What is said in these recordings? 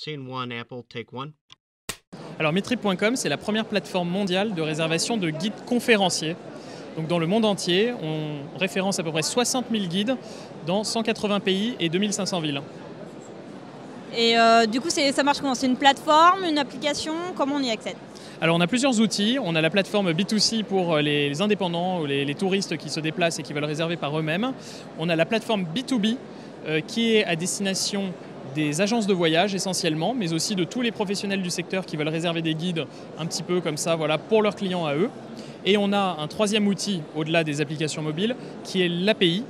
Scene one, Apple, take one. Alors Meetrip.com, c'est la première plateforme mondiale de réservation de guides conférenciers. Donc dans le monde entier, on référence à peu près 60 000 guides dans 180 pays et 2500 villes. Et du coup, ça marche comment? C'est une plateforme, une application? Comment on y accède? Alors on a plusieurs outils. On a la plateforme B2C pour les indépendants ou les touristes qui se déplacent et qui veulent réserver par eux-mêmes. On a la plateforme B2B qui est à destination des agences de voyage essentiellement, mais aussi de tous les professionnels du secteur qui veulent réserver des guides un petit peu comme ça, voilà, pour leurs clients à eux. Et on a un troisième outil au-delà des applications mobiles qui est l'API,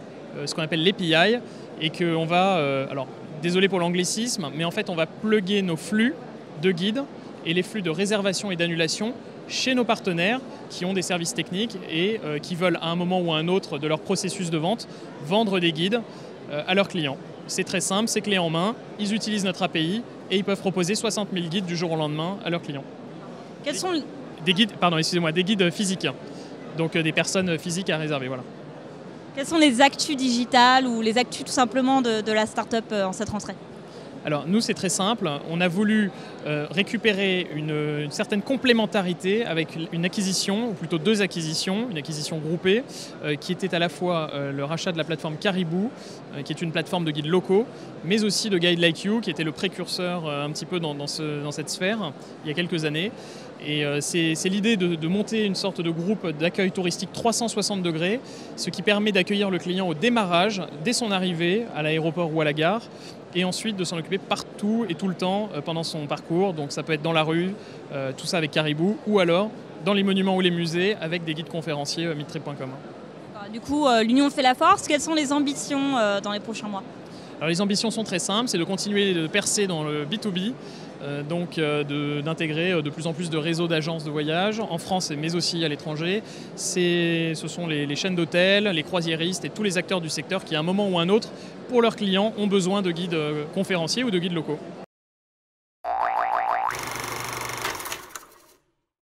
ce qu'on appelle l'API, et qu'on va, alors désolé pour l'anglicisme, mais en fait on va plugger nos flux de guides et les flux de réservation et d'annulation chez nos partenaires qui ont des services techniques et qui veulent à un moment ou à un autre de leur processus de vente vendre des guides à leurs clients. C'est très simple, c'est clé en main, ils utilisent notre API et ils peuvent proposer 60 000 guides du jour au lendemain à leurs clients. Quels sont des guides, des guides physiques, donc des personnes physiques à réserver. Voilà. Quelles sont les actus digitales ou les actus tout simplement de la start-up en cette rentrée? Alors nous c'est très simple, on a voulu récupérer une certaine complémentarité avec une acquisition, ou plutôt deux acquisitions, une acquisition groupée qui était à la fois le rachat de la plateforme Caribou, qui est une plateforme de guides locaux, mais aussi de Guide Like You, qui était le précurseur un petit peu dans cette sphère il y a quelques années. Et c'est l'idée de monter une sorte de groupe d'accueil touristique 360 degrés, ce qui permet d'accueillir le client au démarrage, dès son arrivée à l'aéroport ou à la gare, et ensuite de s'en occuper partout et tout le temps pendant son parcours. Donc ça peut être dans la rue, tout ça avec Caribou, ou alors dans les monuments ou les musées avec des guides conférenciers Meetrip.com. Du coup, l'union fait la force. Quelles sont les ambitions dans les prochains mois? Alors les ambitions sont très simples, c'est de continuer de percer dans le B2B, d'intégrer de plus en plus de réseaux d'agences de voyage en France mais aussi à l'étranger. Ce sont les chaînes d'hôtels, les croisiéristes et tous les acteurs du secteur qui à un moment ou un autre, pour leurs clients, ont besoin de guides conférenciers ou de guides locaux.